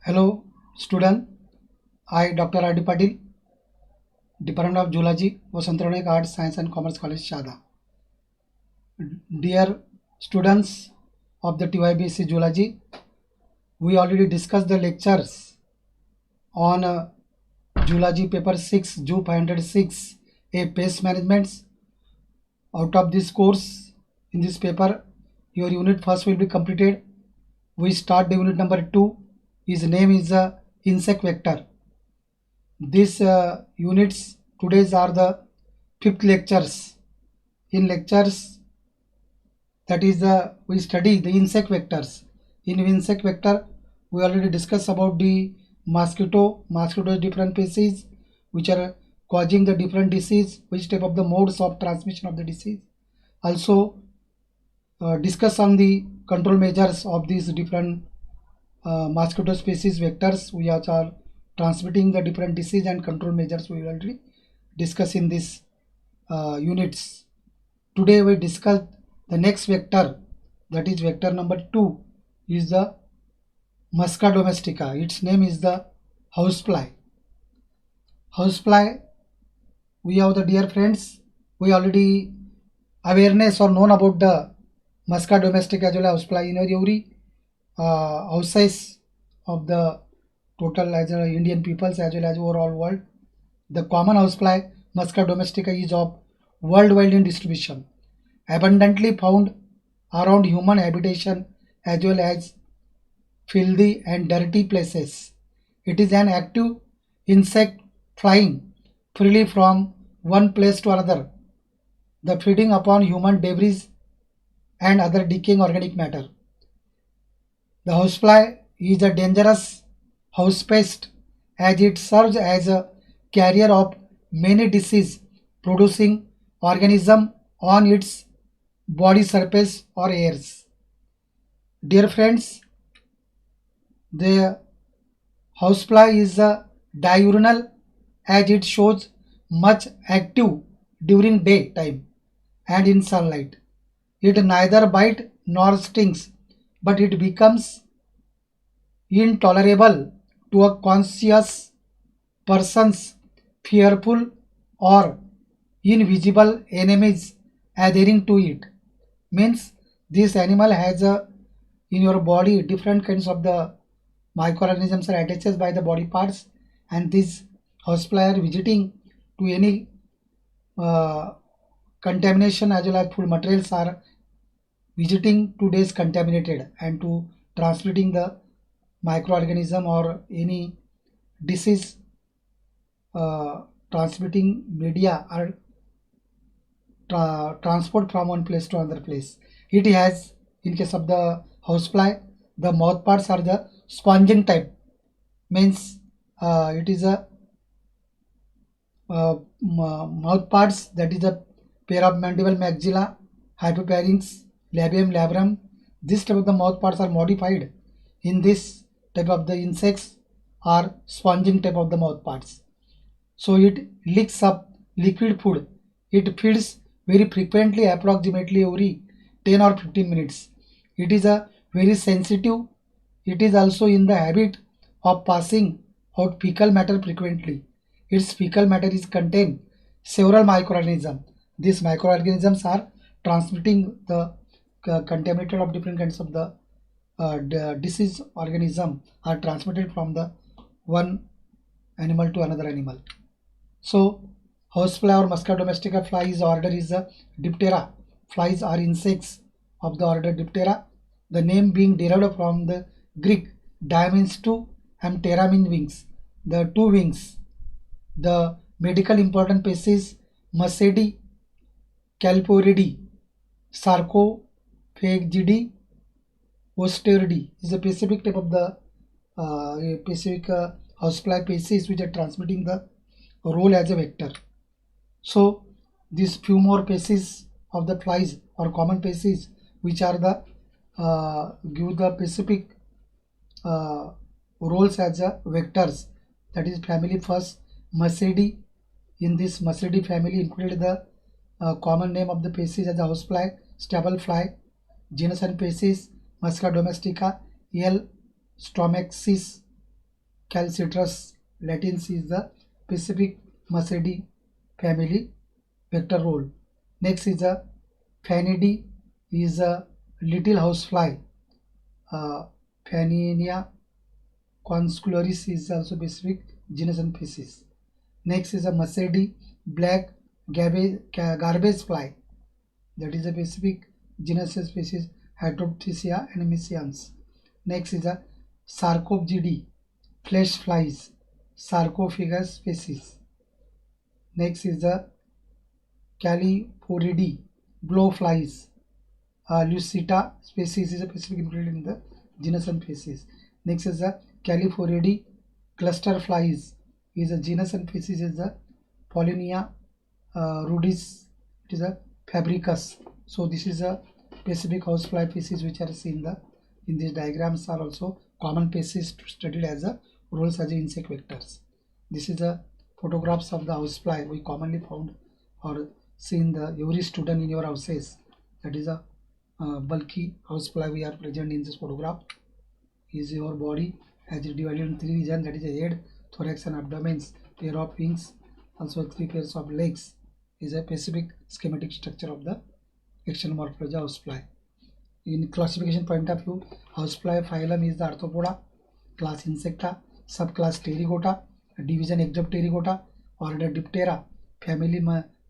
Hello, student. I, Dr. R.D. Patil, Department of Zoology, Vasantronic Arts, Science and Commerce College, Shada. Dear students of the TYBSc Zoology, we already discussed the lectures on Zoology paper 6, Zoo 506, a pest management. Out of this course, in this paper, your unit first will be completed. We start the unit number 2. His name is insect vector. These units today's are the fifth lectures. In lectures, that is we study the insect vectors. In insect vector, we already discussed about the mosquito different species which are causing the different disease, which type of the modes of transmission of the disease. Also discuss on the control measures of these different mosquito species vectors which are transmitting the different disease, and control measures we will already discuss in this units. Today we discuss the next vector, that is vector number 2 is the Musca domestica. Its name is the housefly. Housefly, we have the dear friends, we already awareness or known about the Musca domestica as well as housefly in every houses of the total as Indian peoples as well as overall world. The common housefly Musca domestica is of worldwide in distribution, abundantly found around human habitation as well as filthy and dirty places. It is an active insect flying freely from one place to another, the feeding upon human debris and other decaying organic matter. The housefly is a dangerous house pest as it serves as a carrier of many disease producing organisms on its body surface or airs. Dear friends, the housefly is a diurnal as it shows much active during daytime and in sunlight. It neither bites nor stings, but it becomes intolerable to a conscious person's fearful or invisible enemies adhering to it. Means this animal has a in your body different kinds of the microorganisms are attached by the body parts, and these housefly are visiting to any uh, contamination as well as food materials are visiting to days contaminated and to transmitting the microorganism or any disease transmitting media are transport from one place to another place. It has, in case of the housefly, the mouth parts are the sponging type. Means it is a mouth parts, that is a pair of mandible maxilla, hypopharynx, labium labrum. This type of the mouth parts are modified in this type of the insects are sponging type of the mouth parts. So it licks up liquid food. It feeds very frequently, approximately every 10 or 15 minutes. It is a very sensitive. It is also in the habit of passing out fecal matter frequently. Its fecal matter is contain several microorganisms. These microorganisms are transmitting the contaminated of different kinds of the disease organism are transmitted from the one animal to another animal. So, housefly or Musca domestica flies order is a Diptera. Flies are insects of the order Diptera. The name being derived from the Greek dia means two and ptera means wings. The two wings. The medical important species Masedi, Calporidae, Sarcophagidae, Osteuridae is a specific type of the specific housefly species which are transmitting the role as a vector. So these few more species of the flies or common species which are the give the specific uh, roles as a vectors, that is family first Masidi. In this Masidi family included the common name of the species as a housefly, stable fly, genus and species Musca domestica, L. stomachsis, Calcitrus latins is the specific Macidae family vector role. Next is a Phanidae is a little housefly. Phanenia conscularis is also specific genus and species. Next is a Macidae black garbage fly, that is a specific genus and species Hydrophysia and Messians. Next is a Sarcopsidae flesh flies, Sarcophagus species. Next is the Calliphoridae blowflies, Lucita species is a specific included in the genus and species. Next is the Calliphoridae cluster flies is a genus and species is the Pollinia rudis, it is a fabricus. So this is a specific housefly species which are seen in these diagrams are also common species studied as a roles as a insect vectors. This is the photographs of the housefly we commonly found or seen the every student in your houses. That is a bulky housefly we are present in this photograph. Is your body as divided in three regions, that is a head, thorax and abdomen, pair of wings, also 3 pairs of legs is a specific schematic structure of the external morphology of housefly. In classification point of view, housefly phylum is the Arthropoda, class Insecta, subclass Pterygota, division Exopterygota, order Diptera, family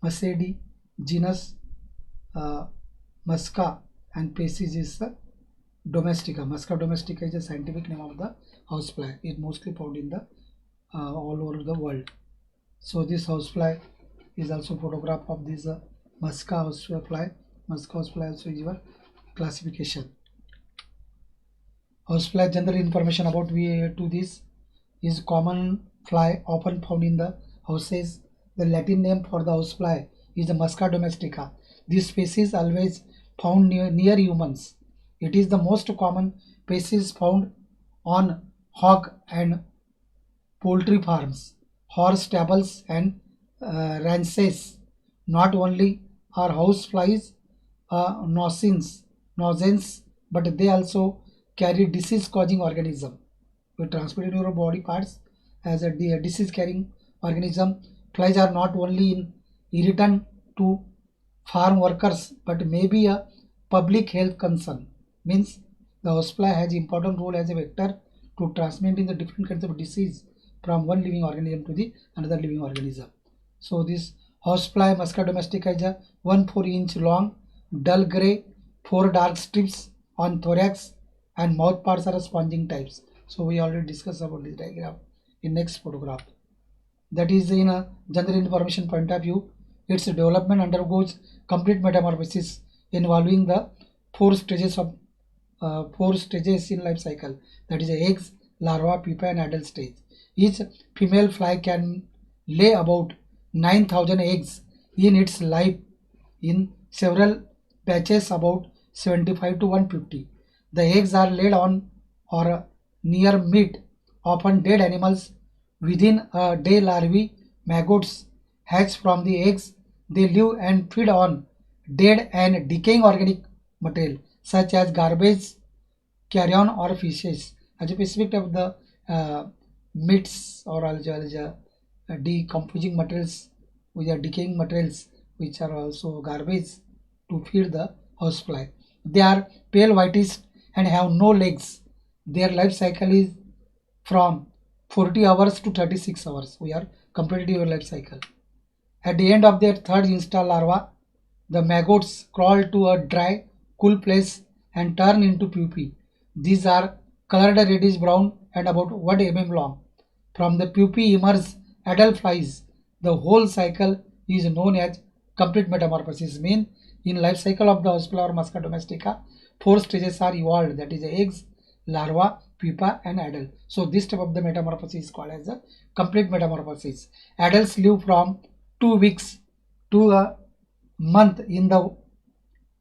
Macidae, genus Musca, and species is Domestica. Musca domestica is a scientific name of the housefly. It mostly found in the all over the world. So this housefly is also photograph of this Musca housefly. Musca housefly also is your classification. Housefly general information about to this is common fly often found in the houses. The Latin name for the housefly is the Musca domestica. This species always found near humans. It is the most common species found on hog and poultry farms, horse stables and ranches. Not only are house flies nosins, but they also carry disease-causing organism. We transmitted in your body parts as a disease-carrying organism. Flies are not only in irritant to farm workers, but may be a public health concern. Means the housefly has important role as a vector to transmitting the different kinds of disease from one living organism to the another living organism. So this housefly Musca domestica is a 1-4-inch long, dull gray, 4 dark strips on thorax and mouth parts are sponging types. So we already discussed about this diagram in next photograph. That is in a general information point of view, its development undergoes complete metamorphosis involving the 4 stages in life cycle, that is eggs, larva, pupa and adult stage. Each female fly can lay about 9,000 eggs in its life in several batches about 75 to 150. The eggs are laid on or near meat, often dead animals. Within a day larvae maggots hatch from the eggs. They live and feed on dead and decaying organic material such as garbage, carrion or fishes. As a specific of the meats or decomposing materials which are decaying materials which are also garbage to feed the housefly. They are pale whitish and have no legs. Their life cycle is from 40 hours to 36 hours. We are completed your life cycle. At the end of their third install larva, the maggots crawl to a dry, cool place and turn into pupae. These are colored reddish brown and about 1 mm long. From the pupae emerge adult flies. The whole cycle is known as complete metamorphosis. Mean in life cycle of the housefly or Musca domestica, 4 stages are evolved, that is eggs, larva, pupa and adult. So this type of the metamorphosis is called as a complete metamorphosis. Adults live from 2 weeks to a month in the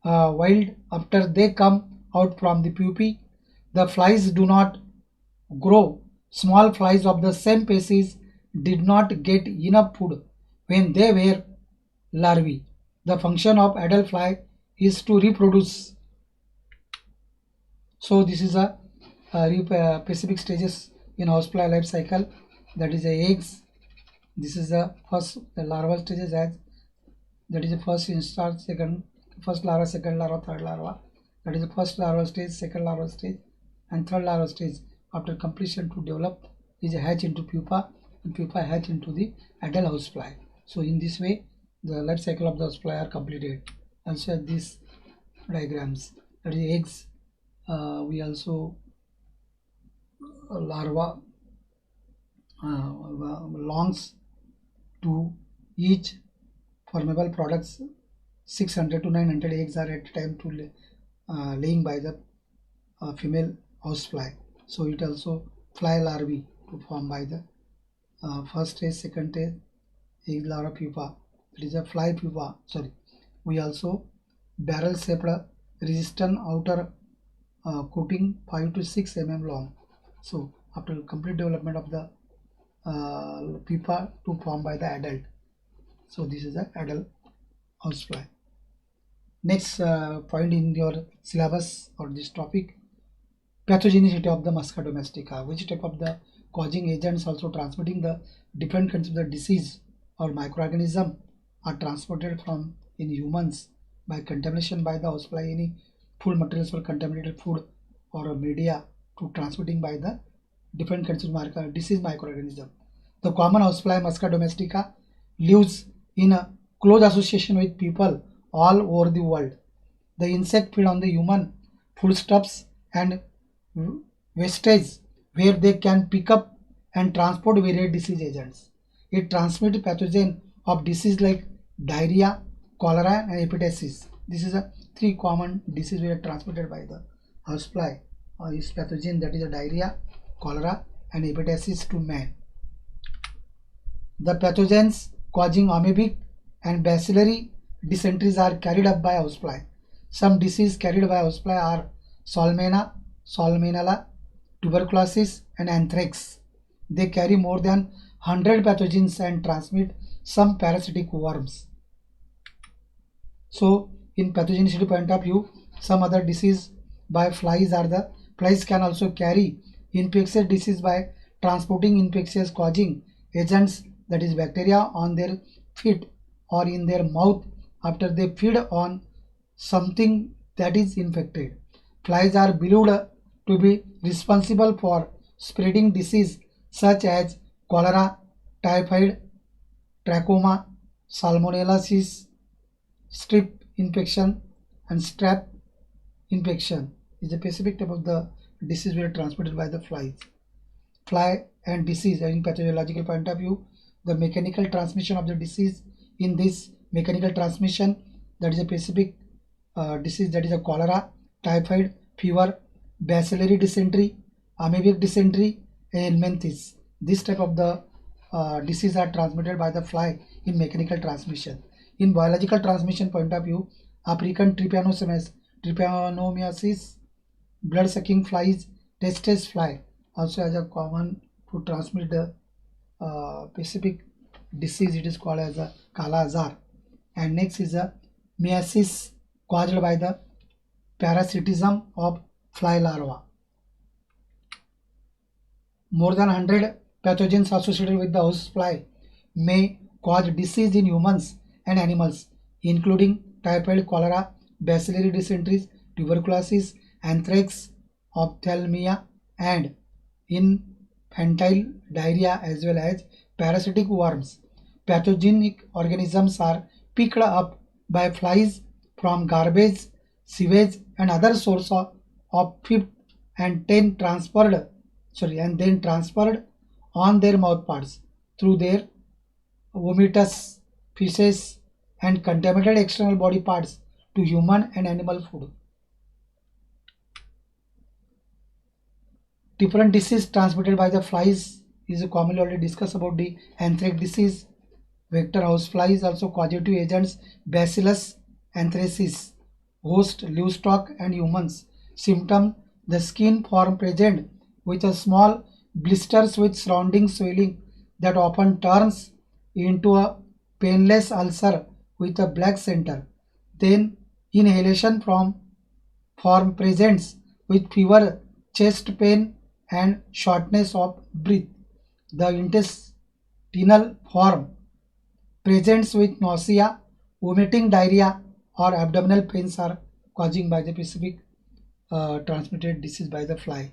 wild. After they come out from the pupae, the flies do not grow. Small flies of the same species did not get enough food when they were larvae. The function of adult fly is to reproduce. So this is a specific stages in housefly life cycle, that is the eggs. This is the larval stages, as that is the first instar, first larva, second larva, third larva. That is the first larval stage, second larval stage, and third larval stage. After completion to develop is a hatch into pupa, and pupa hatch into the adult housefly. So in this way, the life cycle of the housefly are completed. Also these diagrams, that is eggs. We also larva longs to each formable products. 600 to 900 eggs are at a time to laying by the female housefly. So it also fly larvae to form by the first stage, second stage, egg larva pupa. It is a fly pupa. Sorry, we also barrel shaped resistant outer coating 5 to 6 long. So after complete development of the pupa to form by the adult. So this is the adult housefly. Next point in your syllabus or this topic, pathogenicity of the Musca domestica. Which type of the causing agents also transmitting the different kinds of the disease or microorganism are transported from in humans by contamination by the housefly, any food materials or contaminated food or media to transmitting by the different kinds of disease microorganism. The common housefly Musca domestica lives in a close association with people all over the world. The insect feed on the human foodstuffs and wastage where they can pick up and transport various disease agents. It transmits pathogen of disease like diarrhea, cholera, and hepatitis. This is a three common diseases were transmitted by the housefly. Is pathogen, that is a diarrhea, cholera, and hepatitis to man. The pathogens causing amoebic and bacillary dysenteries are carried up by housefly. Some diseases carried by housefly are Salmonella, tuberculosis, and anthrax. They carry more than 100 pathogens and transmit some parasitic worms. So, in pathogenicity point of view, some other disease by flies are the flies can also carry infectious disease by transporting infectious causing agents, that is bacteria, on their feet or in their mouth after they feed on something that is infected. Flies are believed to be responsible for spreading disease such as cholera, typhoid, trachoma, salmonellosis, strep infection, and strep infection is a specific type of the disease were transmitted by the flies. Fly and disease in pathological point of view, the mechanical transmission of the disease. In this mechanical transmission, that is a specific disease, that is a cholera, typhoid, fever, bacillary dysentery, amoebic dysentery, and helminthes. This type of the disease are transmitted by the fly in mechanical transmission. In biological transmission point of view, African trypanosomiasis, blood-sucking flies, testes fly also has a common to transmit the specific disease. It is called as a Kala Azar. And next is a myiasis caused by the parasitism of fly larva. More than 100 pathogens associated with the housefly may cause disease in humans and animals, including typhoid, cholera, bacillary dysenteries, tuberculosis, anthrax, ophthalmia, and infantile diarrhea, as well as parasitic worms. Pathogenic organisms are picked up by flies from garbage, sewage, and other source of feed and then transferred on their mouthparts through their vomitus, feces, and contaminated external body parts to human and animal food. Different disease transmitted by the flies is commonly already discussed about the anthrax disease. Vector house flies also causative agents Bacillus anthracis, host livestock and humans. Symptom: the skin form present with a small blisters with surrounding swelling that often turns into a painless ulcer with a black center. Then inhalation from form presents with fever, chest pain, and shortness of breath. The intestinal form presents with nausea, vomiting, diarrhea, or abdominal pains are causing by the specific transmitted disease by the fly.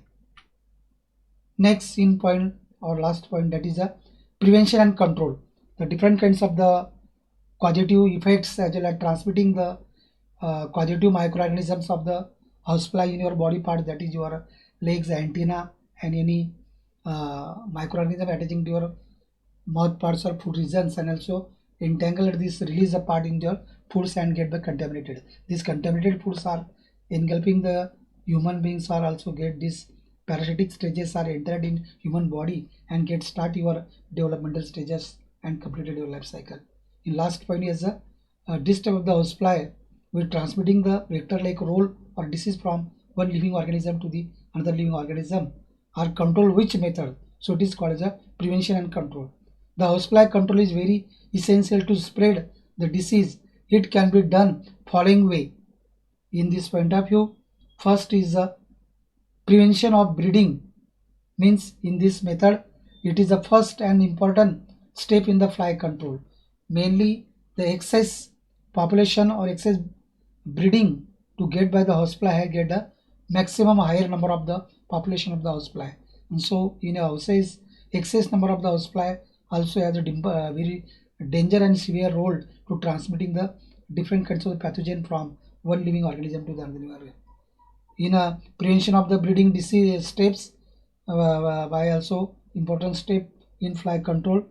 Next in point or last point, that is a prevention and control. The different kinds of the causative effects as well as transmitting the causative microorganisms of the housefly in your body part, that is your legs, antenna, and any microorganism attaching to your mouth parts or food regions, and also entangled this release a part in your foods and get the contaminated. These contaminated foods are engulfing the human beings or also get this parasitic stages are entered in human body and get start your developmental stages and completed your life cycle. In last point is this type of the housefly will transmitting the vector like role or disease from one living organism to the another living organism or control which method. So it is called as a prevention and control. The housefly control is very essential to spread the disease. It can be done following way. In this point of view, first is the prevention of breeding. Means in this method, it is the first and important step in the fly control. Mainly the excess population or excess breeding to get by the housefly get the maximum higher number of the population of the housefly. And so in a houses, excess number of the housefly also has a very danger and severe role to transmitting the different kinds of pathogen from one living organism to the other living organism. In a prevention of the breeding disease steps, by also important step in fly control.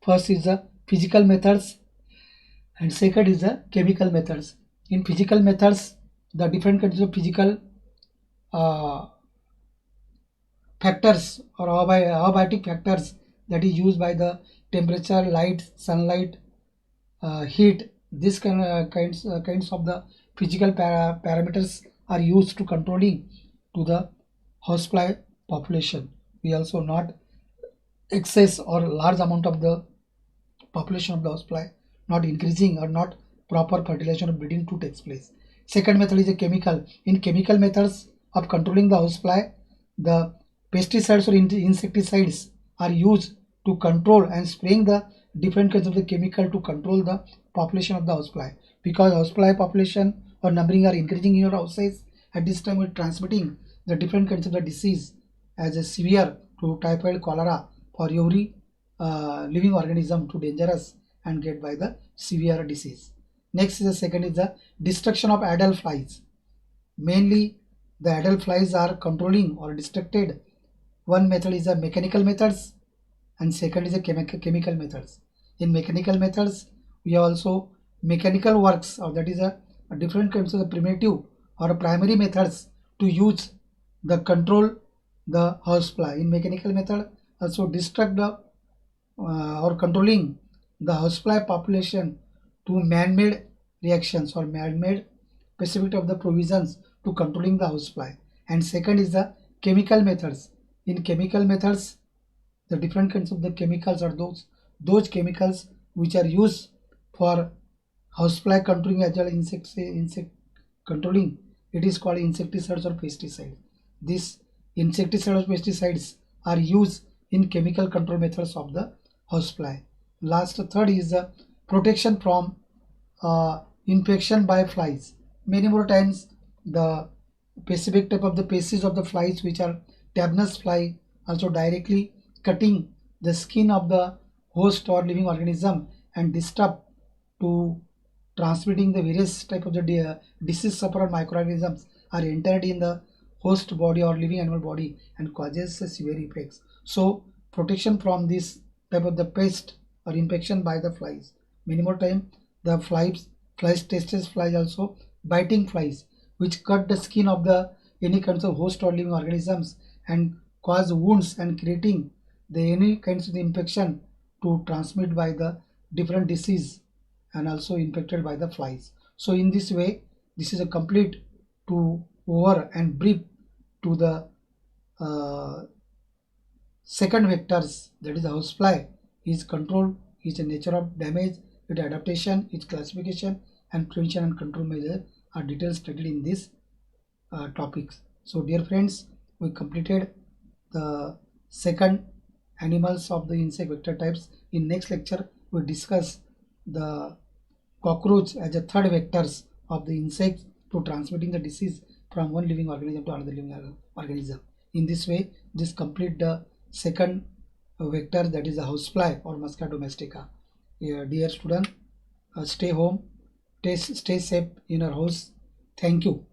First is the physical methods and second is the chemical methods. In physical methods, the different kinds of physical uh, factors or abiotic factors that is used by the temperature, light, sunlight, heat. This kinds of the physical parameters are used to controlling to the housefly population. We also not excess or large amount of the population of the housefly not increasing or not proper fertilization or breeding to takes place. Second method is a chemical. In chemical methods of controlling the housefly, the pesticides or insecticides are used to control and spraying the different kinds of the chemical to control the population of the housefly. Because housefly population or numbering are increasing in your houses, at this time we're transmitting the different kinds of the disease as a severe to typhoid, cholera for every living organism to dangerous and get by the severe disease. Next is the second is the destruction of adult flies. Mainly the adult flies are controlling or destructed. One method is the mechanical methods and second is the chemical methods. In mechanical methods, we have also mechanical works or that is a different kinds of the primitive or primary methods to use the control the housefly. In mechanical method, also destruct the or controlling the housefly population to man-made reactions or man-made specific of the provisions to controlling the housefly. And second is the chemical methods. In chemical methods, the different kinds of the chemicals are those chemicals which are used for housefly controlling as well insect controlling. It is called insecticides or pesticides. These insecticides or pesticides are used in chemical control methods of the housefly. Last third is the protection from infection by flies. Many more times the specific type of the species of the flies which are tapetum fly also directly cutting the skin of the host or living organism and disturb to transmitting the various type of the disease sufferer microorganisms are entered in the host body or living animal body and causes severe effects. So protection from this type of the pest or infection by the flies. Many more time the flies testes flies also biting flies which cut the skin of the any kinds of host or living organisms and cause wounds and creating the any kinds of the infection to transmit by the different disease and also infected by the flies. So in this way, this is a complete to over and brief to the uh, second vectors, that is the housefly is control, is the nature of damage, its adaptation, its classification and prevention and control measure are details stated in this topics. So dear friends, we completed the second animals of the insect vector types. In next lecture, we discuss the cockroach as a third vectors of the insects to transmitting the disease from one living organism to another living organism. In this way, this complete the second vector, that is a housefly or Musca domestica. Dear student, stay home, stay safe in your house. Thank you.